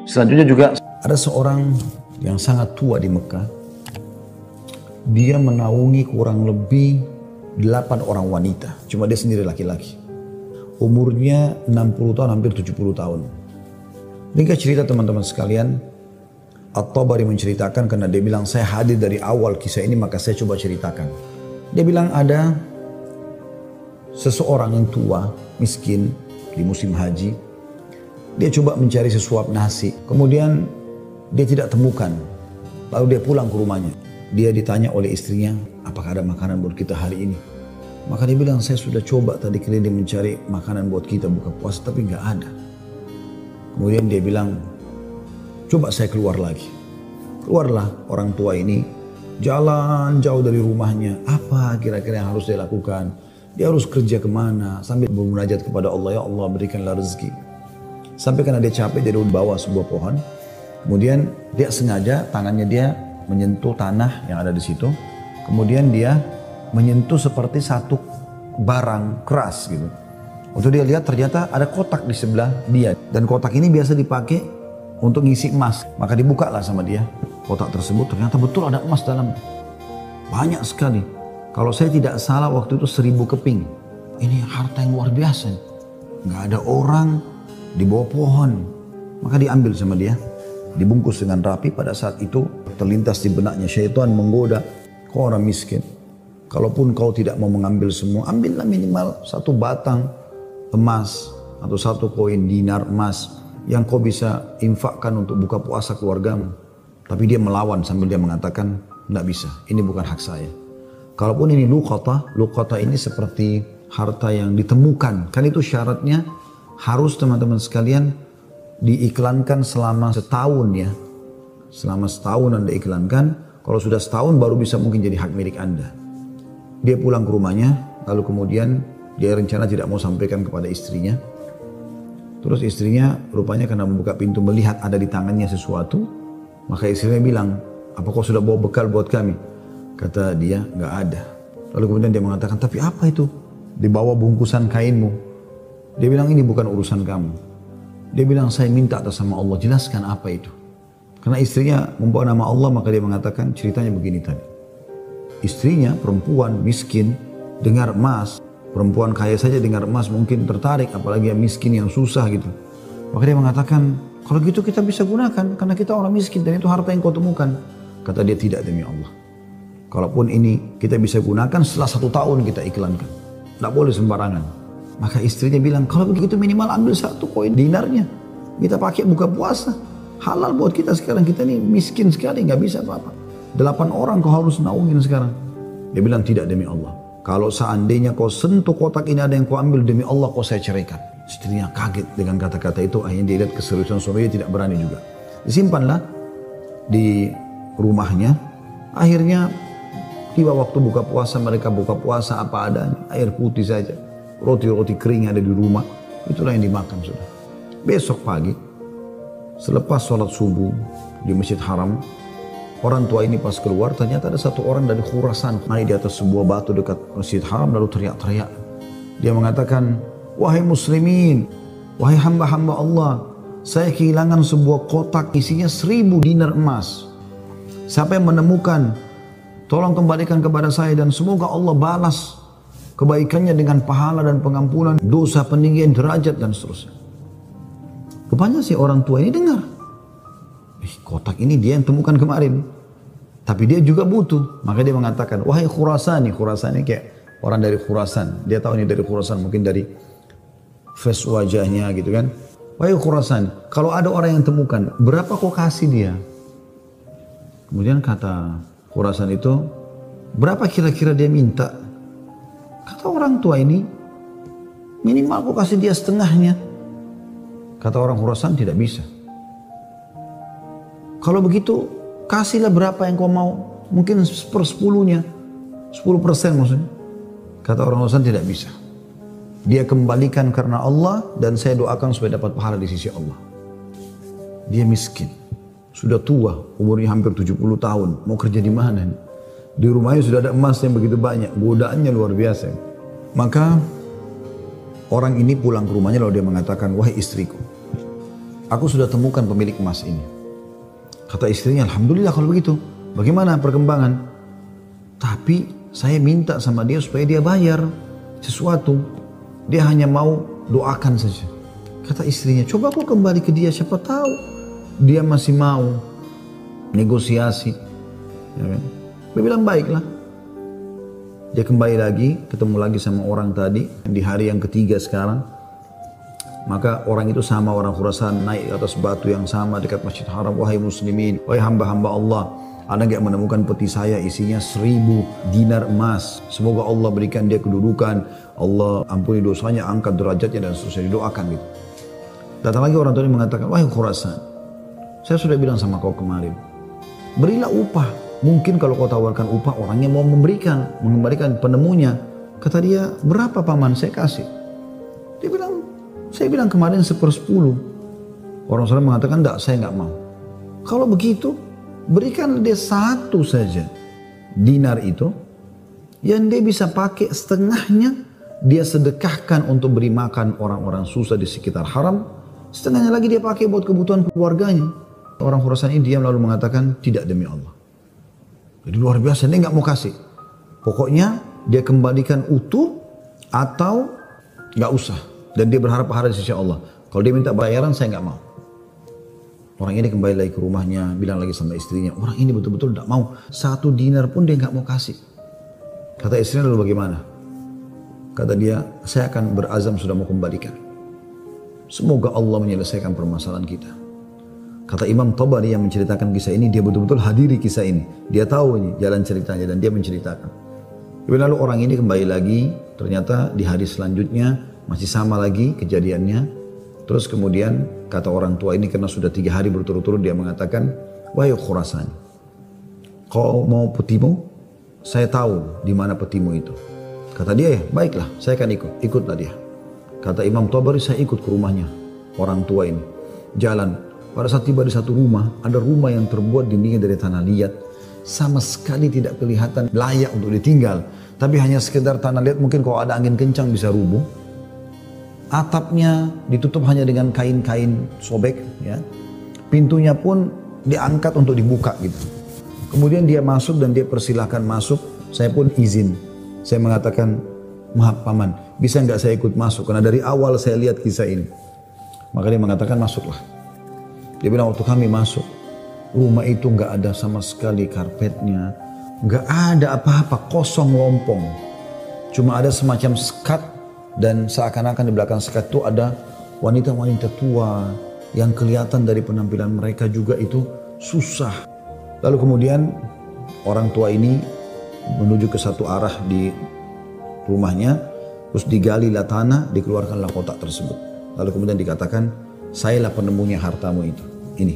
Selanjutnya juga ada seorang yang sangat tua di Mekah. Dia menaungi kurang lebih 8 orang wanita. Cuma dia sendiri laki-laki. Umurnya 60 tahun, hampir 70 tahun. Ringkas cerita teman-teman sekalian, At-Tabari menceritakan karena dia bilang saya hadir dari awal kisah ini maka saya coba ceritakan. Dia bilang ada seseorang yang tua, miskin di musim haji. Dia coba mencari sesuap nasi. Kemudian dia tidak temukan. Lalu dia pulang ke rumahnya. Dia ditanya oleh istrinya, apakah ada makanan buat kita hari ini? Maka dia bilang, saya sudah coba tadi keliling mencari makanan buat kita buka puasa tapi nggak ada. Kemudian dia bilang, coba saya keluar lagi. Keluarlah orang tua ini, jalan jauh dari rumahnya. Apa kira-kira yang harus dia lakukan? Dia harus kerja kemana? Sambil bermunajat kepada Allah, ya Allah berikanlah rezeki. Sampai karena dia capek, dia duduk bawah sebuah pohon. Kemudian dia sengaja tangannya dia menyentuh tanah yang ada di situ. Kemudian dia menyentuh seperti satu barang keras gitu. Waktu dia lihat ternyata ada kotak di sebelah dia. Dan kotak ini biasa dipakai untuk ngisi emas. Maka dibukalah sama dia kotak tersebut. Ternyata betul ada emas dalam. Banyak sekali. Kalau saya tidak salah waktu itu 1000 keping. Ini harta yang luar biasa. Nggak ada orang di bawah pohon. Maka diambil sama dia. Dibungkus dengan rapi. Pada saat itu terlintas di benaknya syaitan menggoda. Kau orang miskin. Kalaupun kau tidak mau mengambil semua, ambillah minimal 1 batang emas atau 1 koin dinar emas yang kau bisa infakkan untuk buka puasa keluargamu. Tapi dia melawan sambil dia mengatakan, tidak bisa, ini bukan hak saya. Kalaupun ini luqata ini seperti harta yang ditemukan. Kan itu syaratnya harus teman-teman sekalian diiklankan selama setahun ya. Selama setahun Anda iklankan, kalau sudah setahun baru bisa mungkin jadi hak milik Anda. Dia pulang ke rumahnya, lalu kemudian dia rencana tidak mau sampaikan kepada istrinya. Terus istrinya rupanya karena membuka pintu melihat ada di tangannya sesuatu, maka istrinya bilang, apa kau sudah bawa bekal buat kami? Kata dia, nggak ada. Lalu kemudian dia mengatakan, tapi apa itu? Di bawah bungkusan kainmu. Dia bilang, ini bukan urusan kamu. Dia bilang, saya minta atas sama Allah, jelaskan apa itu. Karena istrinya membawa nama Allah, maka dia mengatakan ceritanya begini tadi. Istrinya perempuan miskin dengar emas, perempuan kaya saja dengar emas mungkin tertarik, apalagi yang miskin yang susah gitu. Maka dia mengatakan, kalau gitu kita bisa gunakan karena kita orang miskin dan itu harta yang kau temukan. Kata dia, tidak demi Allah. Kalaupun ini kita bisa gunakan setelah 1 tahun kita iklankan. Tidak boleh sembarangan. Maka istrinya bilang, kalau begitu minimal ambil 1 koin dinarnya. Kita pakai buka puasa. Halal buat kita sekarang, kita ini miskin sekali, nggak bisa apa-apa. 8 orang kau harus naungin sekarang. Dia bilang, tidak demi Allah. Kalau seandainya kau sentuh kotak ini ada yang kau ambil, demi Allah kau saya ceraikan. Istrinya kaget dengan kata-kata itu. Akhirnya dia lihat keseriusan suaminya, tidak berani juga. Disimpanlah di rumahnya. Akhirnya tiba waktu buka puasa, mereka buka puasa apa adanya. Air putih saja. Roti-roti kering ada di rumah. Itulah yang dimakan sudah. Besok pagi, selepas sholat subuh di Masjid Haram, orang tua ini pas keluar, ternyata ada 1 orang dari Khurasan naik di atas sebuah batu dekat Masjid Haram lalu teriak-teriak. Dia mengatakan, wahai muslimin, wahai hamba-hamba Allah, saya kehilangan sebuah kotak isinya 1000 dinar emas. Siapa yang menemukan, tolong kembalikan kepada saya dan semoga Allah balas kebaikannya dengan pahala dan pengampunan dosa, peninggian derajat dan seterusnya. Rupanya si orang tua ini dengar. Kotak ini dia yang temukan kemarin. Tapi dia juga butuh. Maka dia mengatakan, wahai Khurasani. Khurasani kayak orang dari Khurasan. Dia tahu ini dari Khurasan. Mungkin dari face wajahnya gitu kan. Wahai Khurasani. Kalau ada orang yang temukan, berapa kau kasih dia? Kemudian kata Khurasan itu, berapa kira-kira dia minta? Kata orang tua ini, minimal kau kasih dia setengahnya. Kata orang Khurasan, tidak bisa. Kalau begitu, kasihlah berapa yang kau mau. Mungkin 1/10-nya. 10% maksudnya. Kata orang Khurasan, tidak bisa. Dia kembalikan karena Allah dan saya doakan supaya dapat pahala di sisi Allah. Dia miskin. Sudah tua, umurnya hampir 70 tahun. Mau kerja di mana? Di rumahnya sudah ada emas yang begitu banyak. Godaannya luar biasa. Maka orang ini pulang ke rumahnya lalu dia mengatakan, wahai istriku, aku sudah temukan pemilik emas ini. Kata istrinya, alhamdulillah kalau begitu. Bagaimana perkembangan? Tapi saya minta sama dia supaya dia bayar sesuatu. Dia hanya mau doakan saja. Kata istrinya, coba aku kembali ke dia, siapa tahu dia masih mau negosiasi. Ya kan? Dia bilang baiklah. Dia kembali lagi, ketemu lagi sama orang tadi di hari yang ketiga sekarang. Maka orang itu sama orang Khurasan naik ke atas batu yang sama dekat Masjid Haram. Wahai muslimin, wahai hamba-hamba Allah, ada nggak menemukan peti saya isinya 1000 dinar emas. Semoga Allah berikan dia kedudukan, Allah ampuni dosanya, angkat derajatnya dan seterusnya, didoakan gitu. Datang lagi orang tua ini mengatakan, wahai Khurasan, saya sudah bilang sama kau kemarin, berilah upah. Mungkin kalau kau tawarkan upah, orangnya mau mengembalikan penemunya. Kata dia, berapa paman saya kasih? Dia bilang, saya bilang kemarin 1/10. Orang sana mengatakan, enggak, saya enggak mau. Kalau begitu, berikan dia 1 saja dinar itu, yang dia bisa pakai setengahnya, dia sedekahkan untuk beri makan orang-orang susah di sekitar haram, setengahnya lagi dia pakai buat kebutuhan keluarganya. Orang Khurasan ini diam lalu mengatakan, tidak demi Allah. Jadi luar biasa, dia nggak mau kasih. Pokoknya dia kembalikan utuh atau nggak usah. Dan dia berharap pahala di sisi Allah. Kalau dia minta bayaran, saya nggak mau. Orang ini kembali lagi ke rumahnya, bilang lagi sama istrinya, orang ini betul-betul nggak mau. 1 dinar pun dia nggak mau kasih. Kata istrinya, lalu bagaimana? Kata dia, saya akan berazam sudah mau kembalikan. Semoga Allah menyelesaikan permasalahan kita. Kata Imam Tabari yang menceritakan kisah ini, dia betul-betul hadiri kisah ini. Dia tahu ini jalan ceritanya dan dia menceritakan. Lalu orang ini kembali lagi, ternyata di hari selanjutnya masih sama lagi kejadiannya. Terus kemudian kata orang tua ini karena sudah 3 hari berturut-turut dia mengatakan, wahai Khurasan, kau mau petimu? Saya tahu di mana petimu itu. Kata dia, ya baiklah saya akan ikut. Ikutlah dia. Kata Imam Tabari, saya ikut ke rumahnya orang tua ini. Jalan. Pada saat tiba di satu rumah, ada rumah yang terbuat dindingnya dari tanah liat. Sama sekali tidak kelihatan layak untuk ditinggal. Tapi hanya sekedar tanah liat, mungkin kalau ada angin kencang bisa rubuh. Atapnya ditutup hanya dengan kain-kain sobek. Ya. Pintunya pun diangkat untuk dibuka gitu. Kemudian dia masuk dan dia persilahkan masuk. Saya pun izin. Saya mengatakan, maaf paman, bisa nggak saya ikut masuk? Karena dari awal saya lihat kisah ini. Maka dia mengatakan, masuklah. Dia bilang, waktu kami masuk, rumah itu nggak ada sama sekali karpetnya, nggak ada apa-apa, kosong lompong. Cuma ada semacam sekat dan seakan-akan di belakang sekat itu ada wanita-wanita tua yang kelihatan dari penampilan mereka juga itu susah. Lalu kemudian orang tua ini menuju ke satu arah di rumahnya, terus digalilah tanah, dikeluarkanlah kotak tersebut. Lalu kemudian dikatakan, sayalah penemunya hartamu itu. Ini.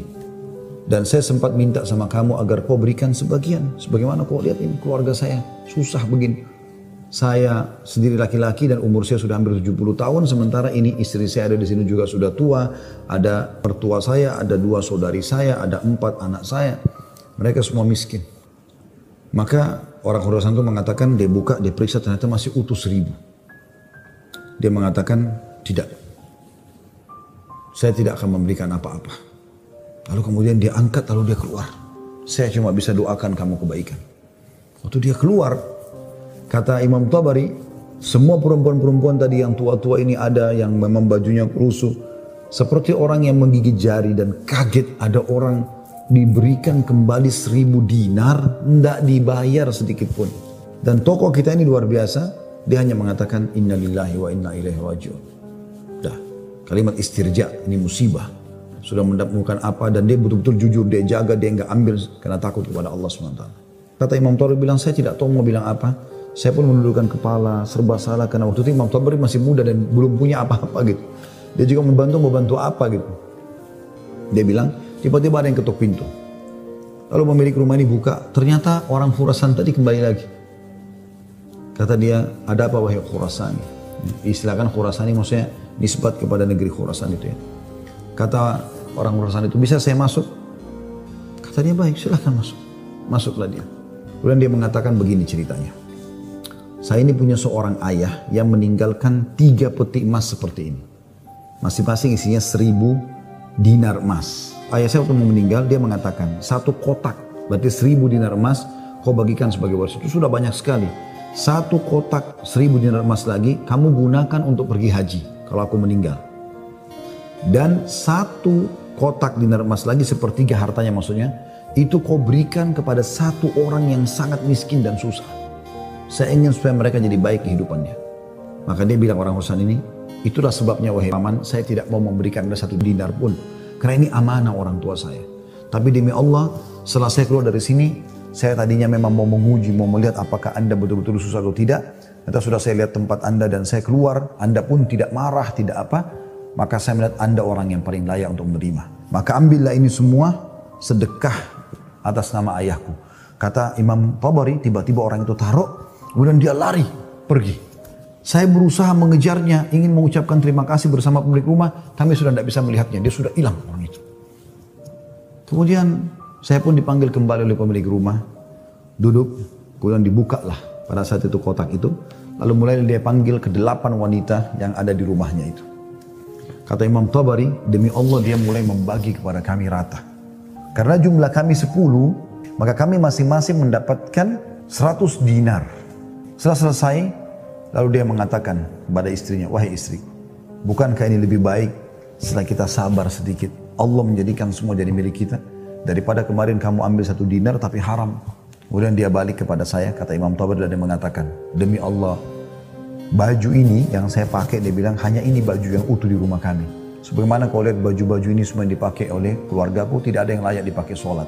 Dan saya sempat minta sama kamu agar kau berikan sebagian. Sebagaimana kau lihat ini keluarga saya susah begini. Saya sendiri laki-laki dan umur saya sudah hampir 70 tahun. Sementara ini istri saya ada di sini juga sudah tua. Ada mertua saya, ada 2 saudari saya, ada 4 anak saya. Mereka semua miskin. Maka orang Khurasan itu mengatakan, dia buka, dia periksa, ternyata masih utuh 1000. Dia mengatakan, tidak. Saya tidak akan memberikan apa-apa. Lalu kemudian dia angkat, lalu dia keluar. Saya cuma bisa doakan kamu kebaikan. Waktu dia keluar, kata Imam Tabari, semua perempuan-perempuan tadi yang tua-tua ini ada, yang memang bajunya lusuh. Seperti orang yang menggigit jari dan kaget ada orang diberikan kembali 1000 dinar, tidak dibayar sedikit pun. Dan tokoh kita ini luar biasa, dia hanya mengatakan, inna lillahi wa inna ilaihi raji'un. Dah, kalimat istirja, ini musibah. Sudah menemukan apa dan dia betul-betul jujur, dia jaga, dia enggak ambil karena takut kepada Allah SWT. Kata Imam Tabari bilang, saya tidak tahu mau bilang apa. Saya pun menundukkan kepala, serba salah karena waktu itu Imam Tabari masih muda dan belum punya apa-apa gitu. Dia juga membantu apa gitu. Dia bilang, tiba-tiba ada yang ketuk pintu. Lalu pemilik rumah ini buka, ternyata orang Khurasan tadi kembali lagi. Kata dia, ada apa wahai Khurasani? Istilahkan Khurasani maksudnya nisbat kepada negeri Khurasan itu ya. Kata orang Khurasan itu, bisa saya masuk? Kata dia, baik silahkan masuk. Masuklah dia. Kemudian dia mengatakan begini ceritanya. Saya ini punya seorang ayah yang meninggalkan 3 peti emas seperti ini. Masing-masing isinya 1000 dinar emas. Ayah saya waktu mau meninggal, dia mengatakan, 1 kotak, berarti 1000 dinar emas, kau bagikan sebagai warisan. Itu sudah banyak sekali. 1 kotak 1000 dinar emas lagi, kamu gunakan untuk pergi haji, kalau aku meninggal. Dan 1 kotak dinar emas lagi, sepertiga hartanya maksudnya, itu kau berikan kepada 1 orang yang sangat miskin dan susah. Saya ingin supaya mereka jadi baik kehidupannya. Maka dia bilang orang Husain ini, itulah sebabnya wahai paman, saya tidak mau memberikan Anda 1 dinar pun. Karena ini amanah orang tua saya. Tapi demi Allah, setelah saya keluar dari sini, saya tadinya memang mau menguji, mau melihat apakah Anda betul-betul susah atau tidak. Ternyata sudah saya lihat tempat Anda dan saya keluar, Anda pun tidak marah, tidak apa. Maka saya melihat Anda orang yang paling layak untuk menerima. Maka ambillah ini semua sedekah atas nama ayahku. Kata Imam Tabari, tiba-tiba orang itu taruh, kemudian dia lari, pergi. Saya berusaha mengejarnya, ingin mengucapkan terima kasih bersama pemilik rumah, kami sudah tidak bisa melihatnya, dia sudah hilang orang itu. Kemudian saya pun dipanggil kembali oleh pemilik rumah, duduk, kemudian dibukalah pada saat itu kotak itu, lalu mulai dia panggil ke-8 wanita yang ada di rumahnya itu. Kata Imam Tabari, demi Allah dia mulai membagi kepada kami rata. Karena jumlah kami 10, maka kami masing-masing mendapatkan 100 dinar. Setelah selesai, lalu dia mengatakan kepada istrinya, wahai istri, bukankah ini lebih baik setelah kita sabar sedikit, Allah menjadikan semua jadi milik kita, daripada kemarin kamu ambil 1 dinar tapi haram. Kemudian dia balik kepada saya, kata Imam Tabari, dan dia mengatakan, demi Allah, baju ini yang saya pakai, dia bilang, hanya ini baju yang utuh di rumah kami. Sebagaimana kau lihat baju-baju ini semua yang dipakai oleh keluargaku, tidak ada yang layak dipakai sholat.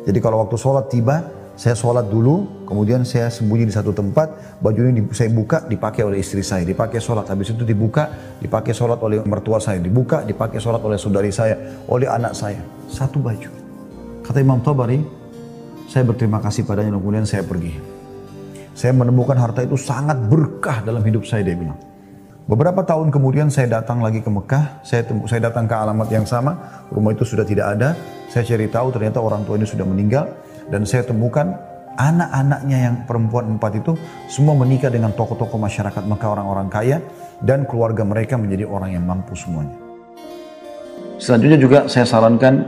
Jadi kalau waktu sholat tiba, saya sholat dulu, kemudian saya sembunyi di satu tempat, baju ini saya buka, dipakai oleh istri saya, dipakai sholat. Habis itu dibuka, dipakai sholat oleh mertua saya, dibuka, dipakai sholat oleh saudari saya, oleh anak saya. 1 baju. Kata Imam Tabari, saya berterima kasih padanya, kemudian saya pergi. Saya menemukan harta itu sangat berkah dalam hidup saya, dia bilang. Beberapa tahun kemudian saya datang lagi ke Mekah, saya datang ke alamat yang sama, rumah itu sudah tidak ada, saya cari tahu ternyata orang tua ini sudah meninggal, dan saya temukan anak-anaknya yang perempuan 4 itu semua menikah dengan tokoh-tokoh masyarakat Mekah, orang-orang kaya, dan keluarga mereka menjadi orang yang mampu semuanya. Selanjutnya juga saya sarankan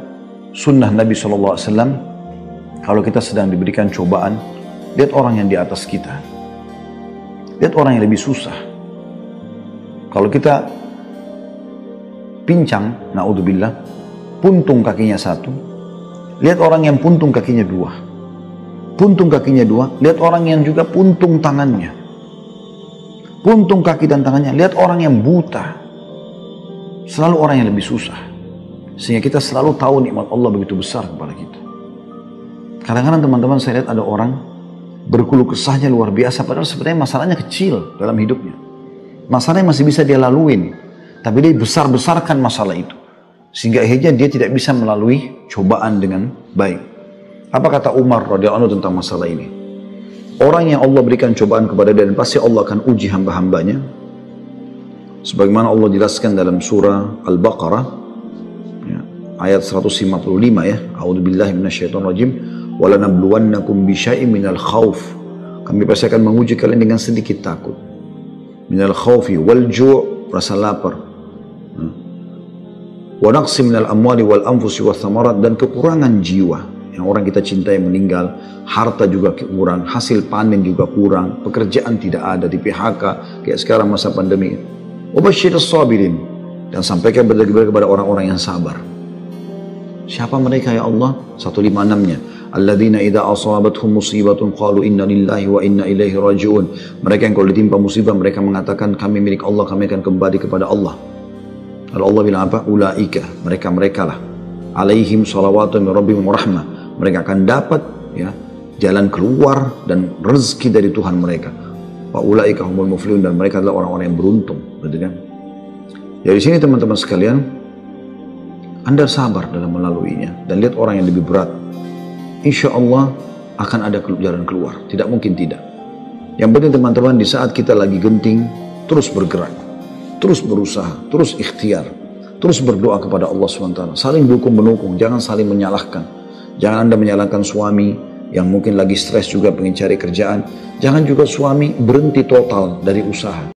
sunnah Nabi SAW, kalau kita sedang diberikan cobaan, lihat orang yang di atas kita, lihat orang yang lebih susah. Kalau kita pincang, na'udzubillah, puntung kakinya 1, lihat orang yang puntung kakinya 2. Puntung kakinya 2, lihat orang yang juga puntung tangannya. Puntung kaki dan tangannya, lihat orang yang buta. Selalu orang yang lebih susah. Sehingga kita selalu tahu nikmat Allah begitu besar kepada kita. Kadang-kadang teman-teman saya lihat ada orang berkeluh kesahnya luar biasa, padahal sebenarnya masalahnya kecil dalam hidupnya. Masalahnya masih bisa dia laluin, tapi dia besar-besarkan masalah itu. Sehingga akhirnya dia tidak bisa melalui cobaan dengan baik. Apa kata Umar radhiyallahu anhu tentang masalah ini? Orang yang Allah berikan cobaan kepada dia, dan pasti Allah akan uji hamba-hambanya. Sebagaimana Allah jelaskan dalam surah Al-Baqarah, ya, ayat 155 ya. A'udzubillahi minasyaitonirrajim. Walanabluwannakum bisyai'in minal khauf. Kami pasti akan menguji kalian dengan sedikit takut. Minal khaufi wal ju', rasa lapar. Wa naqsi minal amwali wal anfusi wath thamarat, dan kekurangan jiwa. Yang orang kita cintai meninggal, harta juga kurang, hasil panen juga kurang, pekerjaan tidak ada, di PHK kayak sekarang masa pandemi. Wa basyirus sabirin, dan sampaikan berita-berita kepada orang-orang yang sabar. Siapa mereka ya Allah? 156-nya. Alladzina idza asabathum musibatun qalu inna lillahi wa inna ilaihi raji'un. Mereka yang kalau ditimpa musibah mereka mengatakan kami milik Allah, kami akan kembali kepada Allah. Lalu Allah bilang apa? Ulaika, mereka lah. Alaihim salawatu min rabbihim rahmah. Mereka akan dapat ya jalan keluar dan rezeki dari Tuhan mereka. Wa ulaika humul muflihun, dan mereka adalah orang-orang yang beruntung, gitu kan? Jadi sini teman-teman sekalian, Anda sabar dalam melaluinya dan lihat orang yang lebih berat. Insya Allah akan ada jalan keluar, tidak mungkin tidak. Yang penting teman-teman, di saat kita lagi genting, terus bergerak, terus berusaha, terus ikhtiar, terus berdoa kepada Allah SWT. Saling dukung-menukung, jangan saling menyalahkan. Jangan Anda menyalahkan suami yang mungkin lagi stres juga pengen cari kerjaan. Jangan juga suami berhenti total dari usaha.